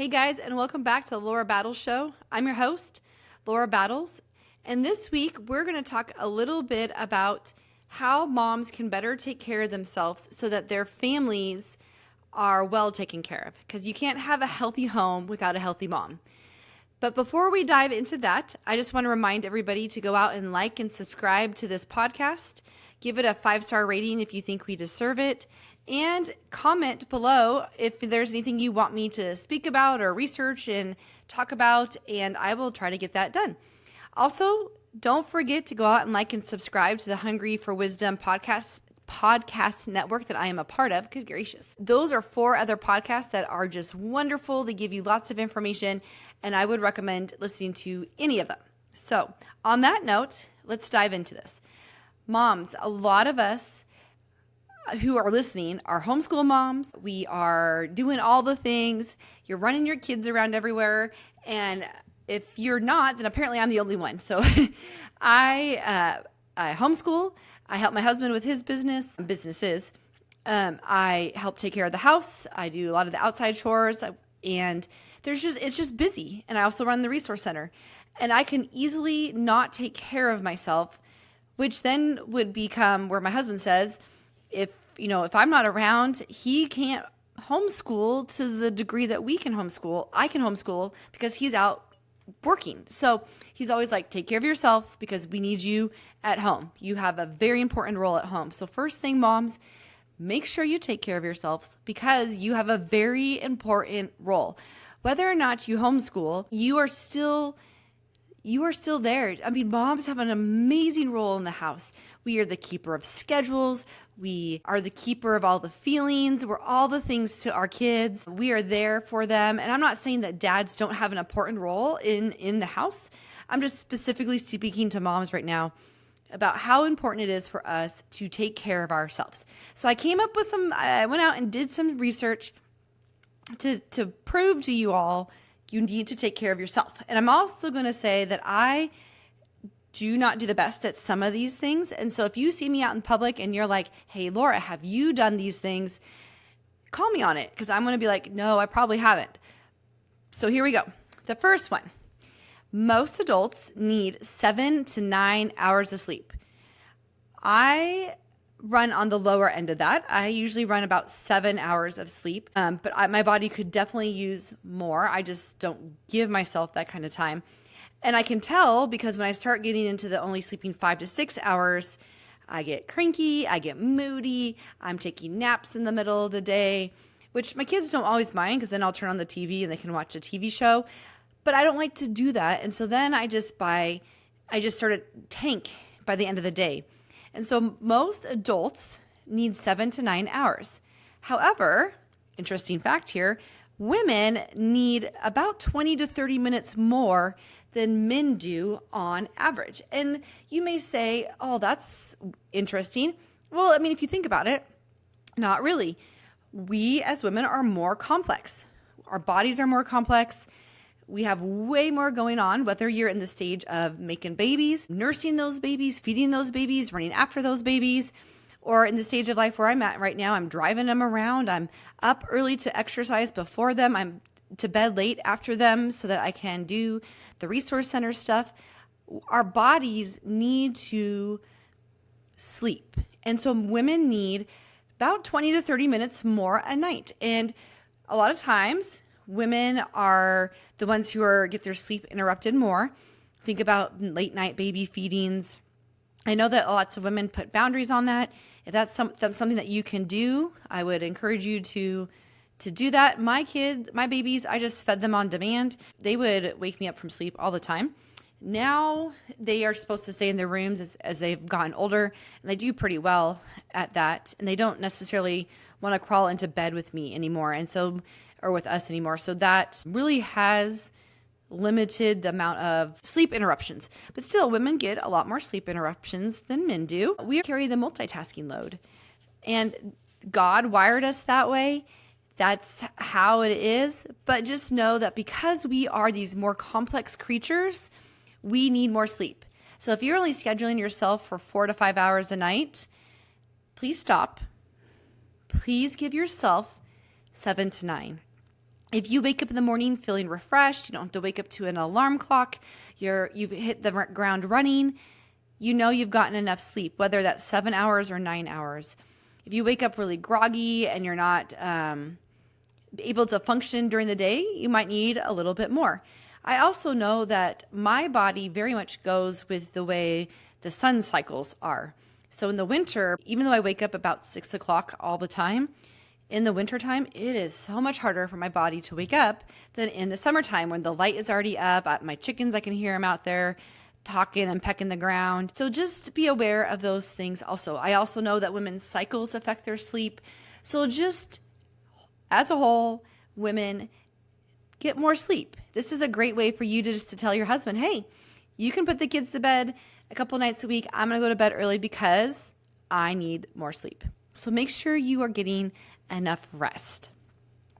Hey guys, and welcome back to the Laura Battles Show. I'm your host, Laura Battles, and this week we're going to talk a little bit about how moms can better take care of themselves so that their families are well taken care of, because you can't have a healthy home without a healthy mom. But before we dive into that, I just want to remind everybody to go out and like and subscribe to this podcast. Give it a 5-star rating if you think we deserve it. And comment below if there's anything you want me to speak about or research and talk about, and I will try to get that done. Also, don't forget to go out and like and subscribe to the Hungry for Wisdom podcast network that I am a part of. Good gracious. Those are 4 other podcasts that are just wonderful. They give you lots of information, and I would recommend listening to any of them. So on that note, let's dive into this. Moms, a lot of us who are listening are homeschool moms. We are doing all the things. You're running your kids around everywhere. And if you're not, then apparently I'm the only one. So I homeschool. I help my husband with his businesses. I help take care of the house. I do a lot of the outside chores, and it's just busy. And I also run the resource center, and I can easily not take care of myself, which then would become where my husband says, if I'm not around, he can't homeschool to the degree that we can homeschool. I can homeschool because he's out working. So he's always like, take care of yourself because we need you at home. You have a very important role at home. So first thing, moms, make sure you take care of yourselves because you have a very important role. Whether or not you homeschool, you are still there. I mean, moms have an amazing role in the house. We are the keeper of schedules. We are the keeper of all the feelings. We're all the things to our kids. We are there for them. And I'm not saying that dads don't have an important role in the house. I'm just specifically speaking to moms right now about how important it is for us to take care of ourselves. So I went out and did some research to prove to you all you need to take care of yourself. And I'm also going to say that I do not do the best at some of these things. And so if you see me out in public and you're like, hey, Laura, have you done these things? Call me on it, because I'm going to be like, no, I probably haven't. So here we go. The first one. Most adults need 7 to 9 hours of sleep. I run on the lower end of that. I usually run about 7 hours of sleep, but my body could definitely use more. I just don't give myself that kind of time. And I can tell because when I start getting into the only sleeping 5 to 6 hours, I get cranky, I get moody, I'm taking naps in the middle of the day, which my kids don't always mind because then I'll turn on the TV and they can watch a TV show. But I don't like to do that. And so then I just start to tank by the end of the day. And so most adults need 7 to 9 hours. However, interesting fact here, women need about 20 to 30 minutes more than men do on average. And you may say, oh, that's interesting. Well, I mean, if you think about it, not really. We as women are more complex. Our bodies are more complex. We have way more going on, whether you're in the stage of making babies, nursing those babies, feeding those babies, running after those babies, or in the stage of life where I'm at right now, I'm driving them around. I'm up early to exercise before them. I'm to bed late after them so that I can do the resource center stuff. Our bodies need to sleep. And so women need about 20 to 30 minutes more a night. And a lot of times, women are the ones who get their sleep interrupted more. Think about late night baby feedings. I know that lots of women put boundaries on that. If that's something that you can do, I would encourage you to do that. My babies, I just fed them on demand. They would wake me up from sleep all the time. Now they are supposed to stay in their rooms as they've gotten older, and they do pretty well at that. And they don't necessarily want to crawl into bed with me anymore, or with us anymore. So that really has limited the amount of sleep interruptions. But still, women get a lot more sleep interruptions than men do. We carry the multitasking load. And God wired us that way. That's how it is. But just know that because we are these more complex creatures, we need more sleep. So if you're only scheduling yourself for 4 to 5 hours a night, please stop. Please give yourself 7 to 9. If you wake up in the morning feeling refreshed, you don't have to wake up to an alarm clock, you've hit the ground running, you know you've gotten enough sleep, whether that's 7 hours or 9 hours. If you wake up really groggy and you're not able to function during the day, you might need a little bit more. I also know that my body very much goes with the way the sun cycles are. So in the winter, even though I wake up about 6 o'clock all the time, in the wintertime, it is so much harder for my body to wake up than in the summertime when the light is already up. My chickens, I can hear them out there talking and pecking the ground. So just be aware of those things also. I also know that women's cycles affect their sleep. So just as a whole, women, get more sleep. This is a great way for you to just to tell your husband, hey, you can put the kids to bed a couple nights a week. I'm going to go to bed early because I need more sleep. So make sure you are getting enough rest.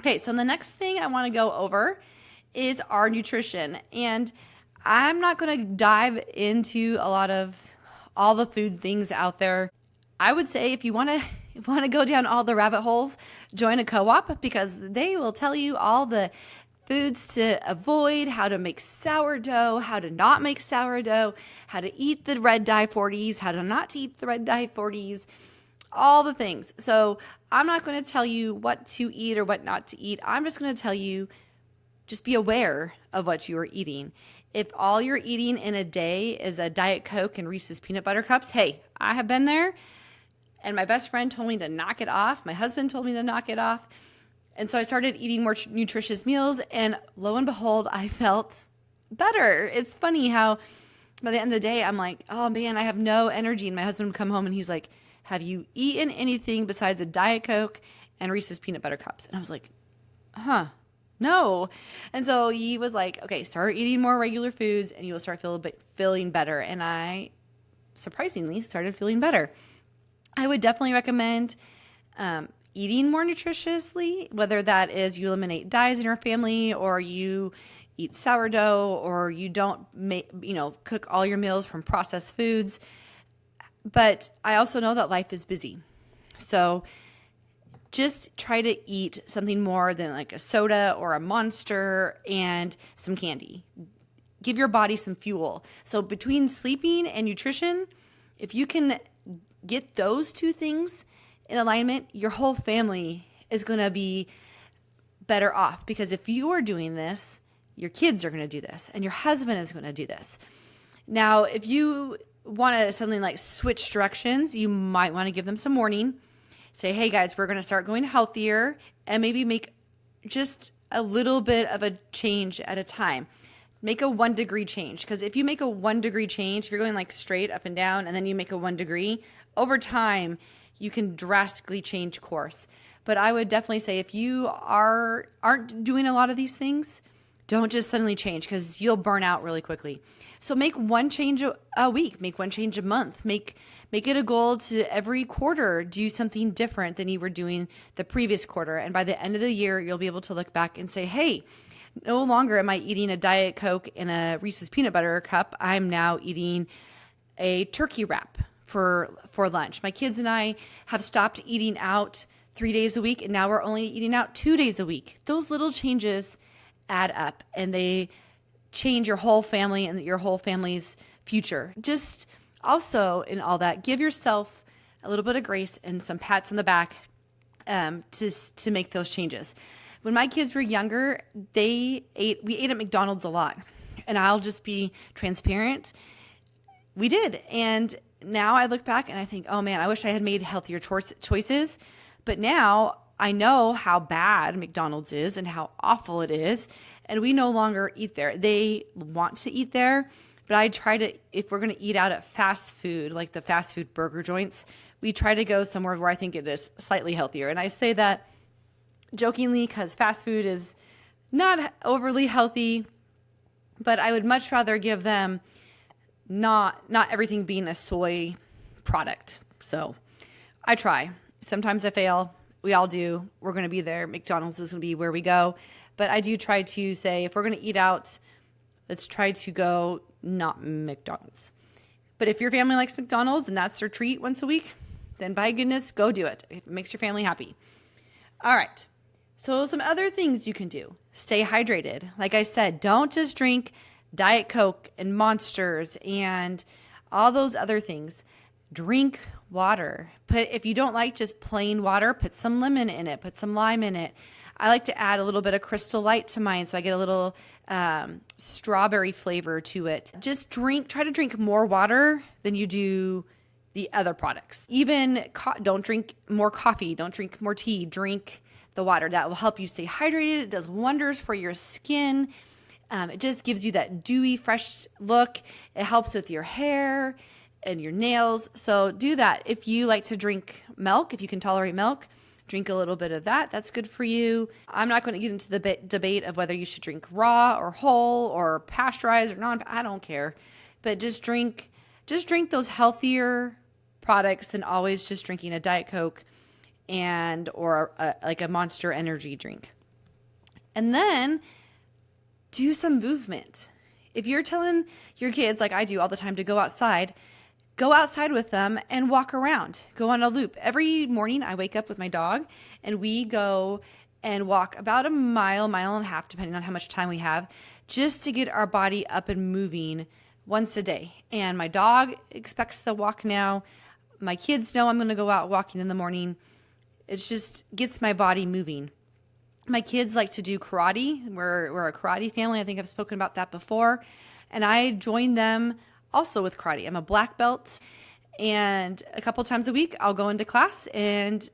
Okay, so the next thing I want to go over is our nutrition. And I'm not going to dive into a lot of all the food things out there. I would say if you want to go down all the rabbit holes, join a co-op because they will tell you all the foods to avoid, how to make sourdough, how to not make sourdough, how to eat the red dye 40s, how to not eat the red dye 40s, all the things. So I'm not going to tell you what to eat or what not to eat. I'm just going to tell you, just be aware of what you are eating. If all you're eating in a day is a Diet Coke and Reese's peanut butter cups, hey, I have been there. And my best friend told me to knock it off. My husband told me to knock it off. And so I started eating more nutritious meals. And lo and behold, I felt better. It's funny how by the end of the day, I'm like, oh man, I have no energy. And my husband would come home and he's like, have you eaten anything besides a Diet Coke and Reese's peanut butter cups? And I was like, no. And so he was like, okay, start eating more regular foods and you'll start feeling better. And I surprisingly started feeling better. I would definitely recommend eating more nutritiously, whether that is you eliminate dyes in your family or you eat sourdough or you don't cook all your meals from processed foods. But I also know that life is busy. So just try to eat something more than like a soda or a Monster and some candy. Give your body some fuel. So between sleeping and nutrition, if you can get those two things in alignment, your whole family is going to be better off. Because if you are doing this, your kids are going to do this and your husband is going to do this. Now, if you want to something like switch directions, you might want to give them some warning. Say, hey guys, we're going to start going healthier and maybe make just a little bit of a change at a time. Make a 1 degree change. Because if you make a 1 degree change, if you're going like straight up and down and then you make a 1 degree, over time, you can drastically change course. But I would definitely say if you aren't doing a lot of these things, don't just suddenly change because you'll burn out really quickly. So make one change a week, make one change a month, make it a goal to every quarter do something different than you were doing the previous quarter. And by the end of the year, you'll be able to look back and say, hey, no longer am I eating a Diet Coke and a Reese's peanut butter cup. I'm now eating a turkey wrap for lunch. My kids and I have stopped eating out 3 days a week, and now we're only eating out 2 days a week. Those little changes add up, and they change your whole family and your whole family's future. Just also in all that, give yourself a little bit of grace and some pats on the back to make those changes. When my kids were younger, we ate at McDonald's a lot. And I'll just be transparent. We did. And now I look back and I think, oh man, I wish I had made healthier choices. But now I know how bad McDonald's is and how awful it is. And we no longer eat there. They want to eat there. But I try to, if we're going to eat out at fast food, like the fast food burger joints, we try to go somewhere where I think it is slightly healthier. And I say that jokingly because fast food is not overly healthy, but I would much rather give them not everything being a soy product. So I try. Sometimes I fail. We all do. We're going to be there. McDonald's is going to be where we go. But I do try to say, if we're going to eat out, let's try to go not McDonald's. But if your family likes McDonald's and that's their treat once a week, then by goodness, go do it. If it makes your family happy. All right. So some other things you can do. Stay hydrated. Like I said, don't just drink Diet Coke and Monsters and all those other things. Drink water. If you don't like just plain water, put some lemon in it, put some lime in it. I like to add a little bit of Crystal Light to mine, so I get a little strawberry flavor to it. Just try to drink more water than you do the other products. Even don't drink more coffee, don't drink more tea, drink the water. That will help you stay hydrated. It does wonders for your skin. It just gives you that dewy, fresh look. It helps with your hair and your nails. So do that. If you like to drink milk, if you can tolerate milk, drink a little bit of that. That's good for you. I'm not going to get into the debate of whether you should drink raw or whole or pasteurized or non. I don't care. But just drink those healthier products than always just drinking a Diet Coke or like a Monster energy drink. And then do some movement. If you're telling your kids, like I do all the time, to go outside with them and walk around. Go on a loop. Every morning I wake up with my dog and we go and walk about a mile and a half, depending on how much time we have, just to get our body up and moving once a day. And my dog expects the walk now. My kids know I'm going to go out walking in the morning. It just gets my body moving. My kids like to do karate. We're a karate family. I think I've spoken about that before. And I join them also with karate. I'm a black belt. And a couple times a week, I'll go into class and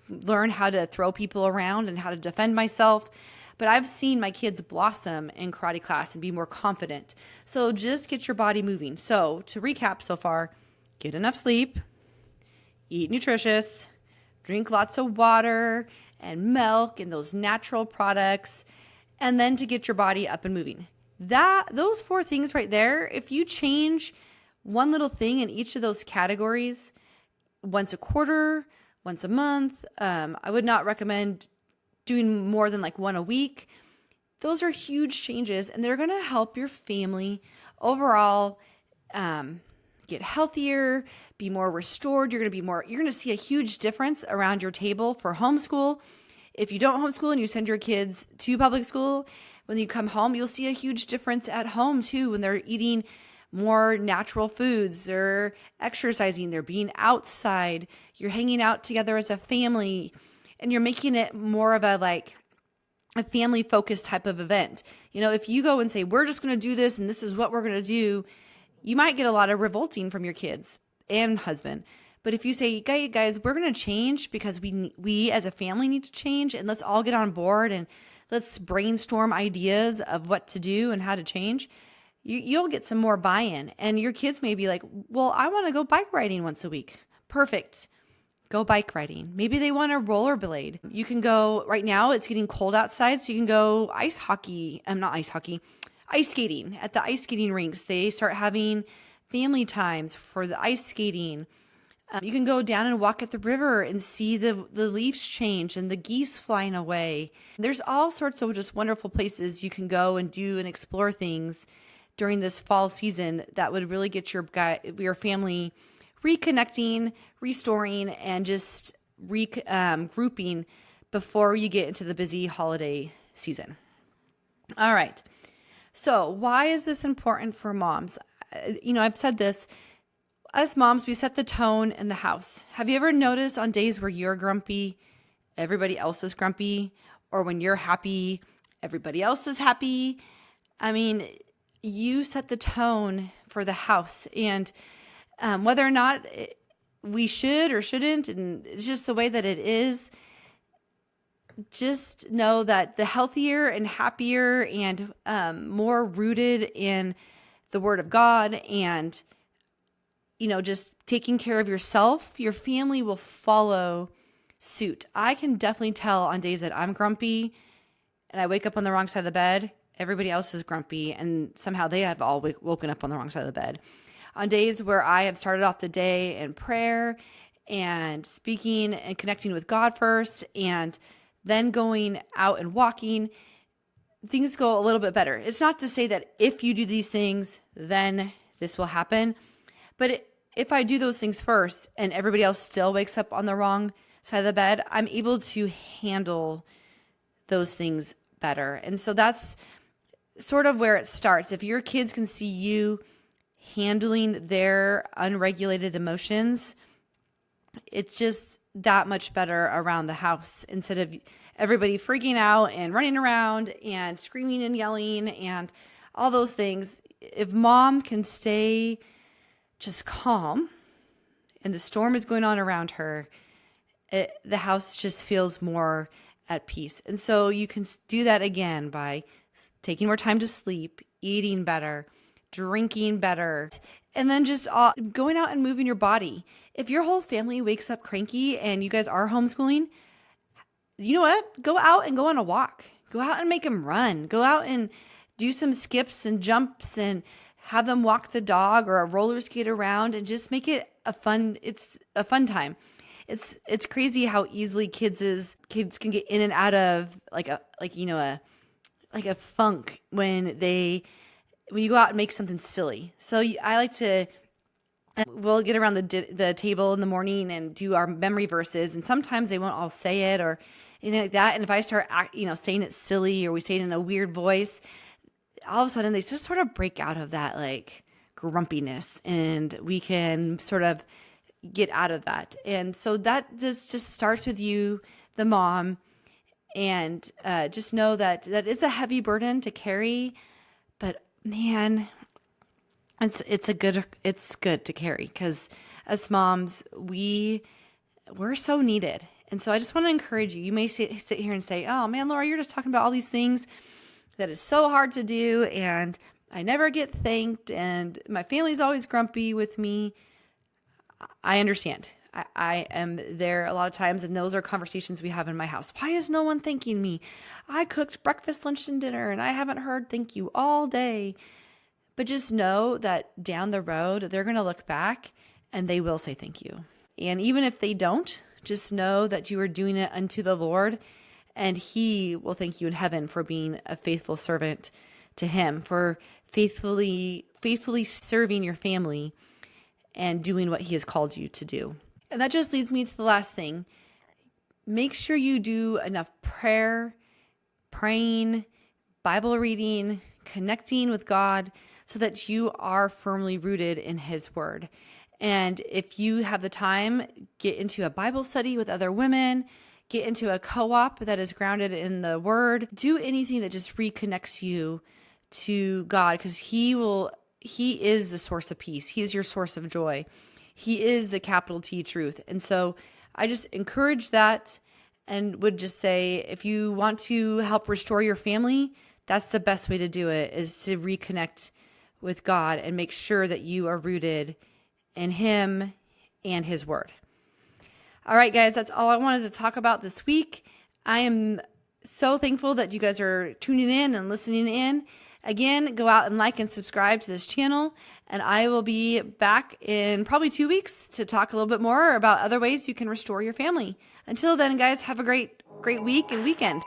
learn how to throw people around and how to defend myself. But I've seen my kids blossom in karate class and be more confident. So just get your body moving. So to recap so far, get enough sleep, eat nutritious, drink lots of water and milk and those natural products, and then to get your body up and moving. Those 4 things right there, if you change one little thing in each of those categories once a quarter, once a month, I would not recommend doing more than like one a week. Those are huge changes, and they're going to help your family overall get healthier, be more restored. You're going to see a huge difference around your table for homeschool. If you don't homeschool and you send your kids to public school, when you come home, you'll see a huge difference at home too, when they're eating more natural foods, they're exercising, they're being outside, you're hanging out together as a family, and you're making it more of a family focused type of event. You know, if you go and say, we're just going to do this and this is what we're going to do, you might get a lot of revolting from your kids and husband. But if you say, guys, we're going to change because we as a family need to change, and let's all get on board and let's brainstorm ideas of what to do and how to change, you'll get some more buy-in. And your kids may be like, well, I want to go bike riding once a week. Perfect. Go bike riding. Maybe they want to rollerblade. You can go, right now it's getting cold outside, so you can go ice skating at the ice skating rinks. They start having family times for the ice skating. You can go down and walk at the river and see the leaves change and the geese flying away. There's all sorts of just wonderful places you can go and do and explore things during this fall season that would really get your family reconnecting, restoring, and just grouping before you get into the busy holiday season. All right. So why is this important for moms? I've said this. As moms, we set the tone in the house. Have you ever noticed on days where you're grumpy, everybody else is grumpy? Or when you're happy, everybody else is happy? I mean, you set the tone for the house. And whether or not we should or shouldn't, and it's just the way that it is, just know that the healthier and happier and more rooted in the Word of God and just taking care of yourself, your family will follow suit. I can definitely tell on days that I'm grumpy and I wake up on the wrong side of the bed, everybody else is grumpy, and somehow they have all woken up on the wrong side of the bed. On days where I have started off the day in prayer and speaking and connecting with God first, and then going out and walking, things go a little bit better. It's not to say that if you do these things, then this will happen. But if I do those things first and everybody else still wakes up on the wrong side of the bed, I'm able to handle those things better. And so that's sort of where it starts. If your kids can see you handling their unregulated emotions, it's just that much better around the house instead of everybody freaking out and running around and screaming and yelling and all those things. If mom can stay just calm and the storm is going on around her, the house just feels more at peace. And so you can do that again by taking more time to sleep, eating better, drinking better, and then just going out and moving your body. If your whole family wakes up cranky and you guys are homeschooling, you know what? Go out and go on a walk. Go out and make them run. Go out and do some skips and jumps and have them walk the dog or a roller skate around and just make it it's a fun time. It's crazy how easily kids can get in and out of like a funk when you go out and make something silly. So I like to, we'll get around the table in the morning and do our memory verses. And sometimes they won't all say it or anything like that. And if I start, saying it silly or we say it in a weird voice, all of a sudden they just sort of break out of that like grumpiness and we can sort of get out of that. And so that just starts with you, the mom, and just know that is a heavy burden to carry, but man, it's good to carry because as moms, we're so needed. And so I just want to encourage you. You may sit here and say, oh man, Laura, you're just talking about all these things that is so hard to do. And I never get thanked. And my family's always grumpy with me. I understand. I am there a lot of times, and those are conversations we have in my house. Why is no one thanking me? I cooked breakfast, lunch, and dinner, and I haven't heard thank you all day. But just know that down the road, they're going to look back and they will say thank you. And even if they don't, just know that you are doing it unto the Lord, and He will thank you in heaven for being a faithful servant to Him, for faithfully serving your family and doing what He has called you to do. And that just leads me to the last thing. Make sure you do enough praying, Bible reading, connecting with God so that you are firmly rooted in His Word. And if you have the time, get into a Bible study with other women, get into a co-op that is grounded in the Word. Do anything that just reconnects you to God, because He is the source of peace. He is your source of joy. He is the capital T truth. And so I just encourage that and would just say, if you want to help restore your family, that's the best way to do it, is to reconnect with God and make sure that you are rooted in Him and His Word. All right, guys, that's all I wanted to talk about this week. I am so thankful that you guys are tuning in and listening in. Again, go out and like and subscribe to this channel, and I will be back in probably 2 weeks to talk a little bit more about other ways you can restore your family. Until then, guys, have a great week and weekend.